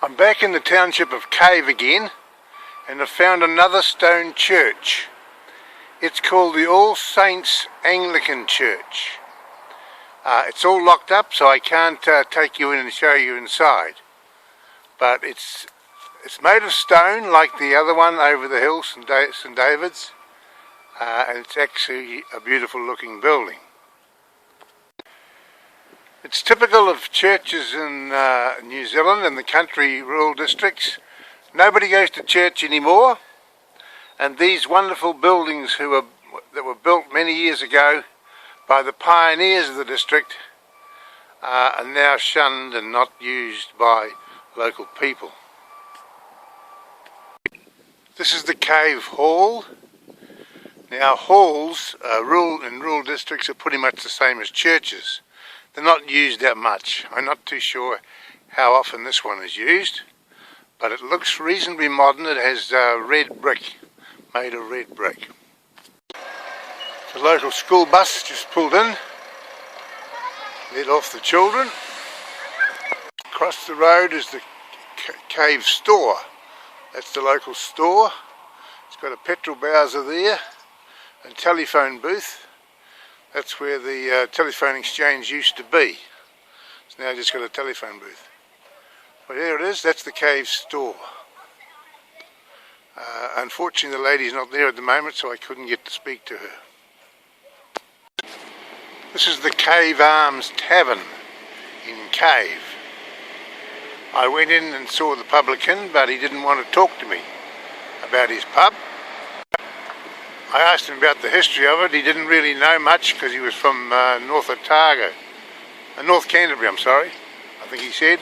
I'm back in the township of Cave again, and I've found another stone church. It's called the All Saints Anglican Church. It's all locked up, so I can't take you in and show you inside. But it's made of stone like the other one over the hill, St David's, and it's actually a beautiful looking building. It's typical of churches in New Zealand and the country rural districts. Nobody goes to church anymore, and these wonderful buildings that were built many years ago by the pioneers of the district are now shunned and not used by local people. This is the Cave Hall. Now halls in rural districts are pretty much the same as churches. They're not used that much. I'm not too sure how often this one is used, but it looks reasonably modern. It has red brick, made of red brick. The local school bus just pulled in, let off the children. Across the road is the Cave store. That's the local store. It's got a petrol bowser there and telephone booth. That's where the telephone exchange used to be. It's now just got a telephone booth. But there it is, that's the Cave store. Unfortunately the lady's not there at the moment, so I couldn't get to speak to her. This is the Cave Arms Tavern in Cave. I went in and saw the publican, but he didn't want to talk to me about his pub. I asked him about the history of it. He didn't really know much because he was from North Canterbury, I'm sorry, I think he said.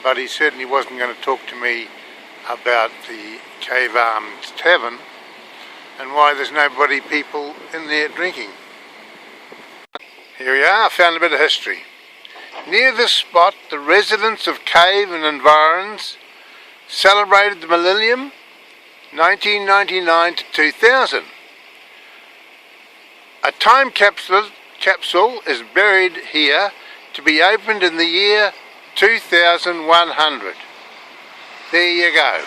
But he certainly wasn't going to talk to me about the Cave Arms Tavern and why there's people in there drinking. Here we are, I found a bit of history. Near this spot, the residents of Cave and environs celebrated the Melinium 1999 to 2000. A time capsule is buried here to be opened in the year 2100. There you go.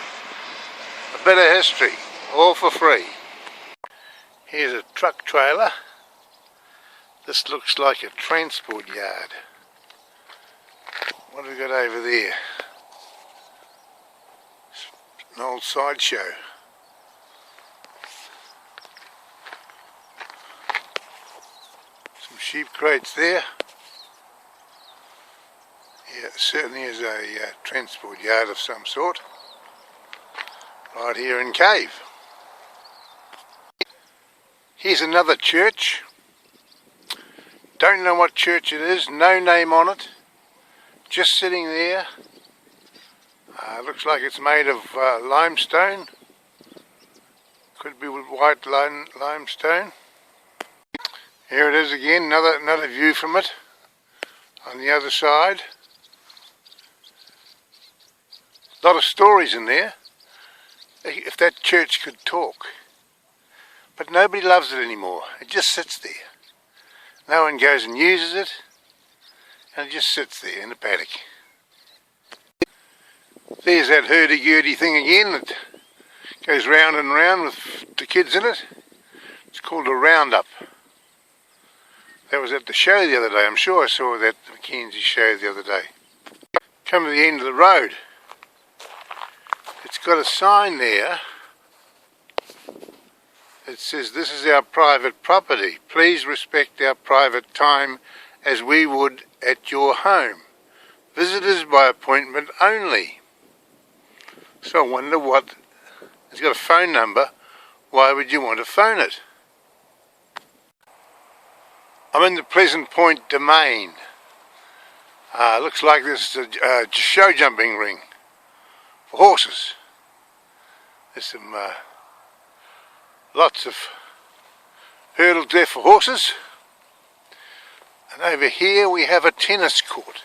A bit of history, all for free. Here's a truck trailer. This looks like a transport yard. What have we got over there? An old sideshow. Some sheep crates there. Yeah, it certainly is a transport yard of some sort. Right here in Cave. Here's another church. Don't know what church it is, no name on it. Just sitting there. Looks like it's made of limestone. Could be white limestone. Here it is again, another view from it on the other side. A lot of stories in there. If that church could talk. But nobody loves it anymore. It just sits there. No one goes and uses it, and it just sits there in the paddock. There's that hurdy-gurdy thing again that goes round and round with the kids in it. It's called a roundup. That was at the show the other day. I'm sure I saw that MacKenzie show the other day. Come to the end of the road. It's got a sign there. It says, "This is our private property. Please respect our private time as we would at your home. Visitors by appointment only." So I wonder what... It's got a phone number. Why would you want to phone it? I'm in the Pleasant Point Domain. Looks like this is a show jumping ring for horses. There's some lots of hurdles there for horses. And over here we have a tennis court.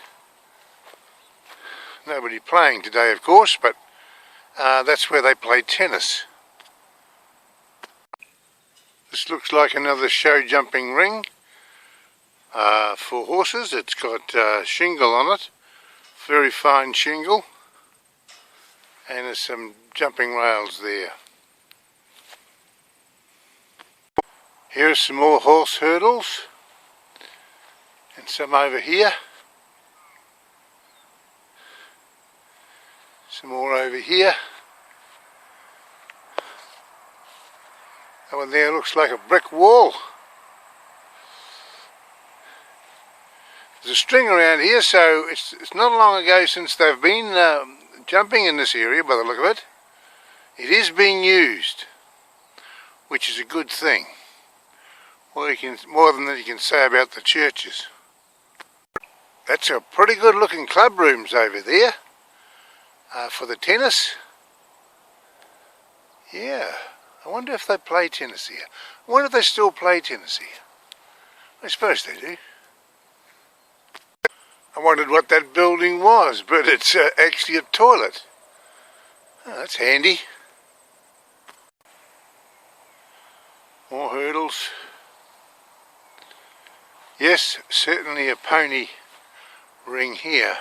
Nobody playing today, of course, but that's where they play tennis. This looks like another show jumping ring for horses. It's got shingle on it Very fine shingle, and there's some jumping rails there. Here are some more horse hurdles, and some over here. Some more over here. That one there looks like a brick wall. There's a string around here, so it's not long ago since they've been jumping in this area by the look of it. It is being used, which is a good thing. More than that you can say about the churches. That's a pretty good looking club rooms over there for the tennis. Yeah, I wonder if they play tennis here. I wonder if they still play tennis here. I suppose they do. I wondered what that building was, but it's actually a toilet. Oh, that's handy. More hurdles. Yes, certainly a pony ring here.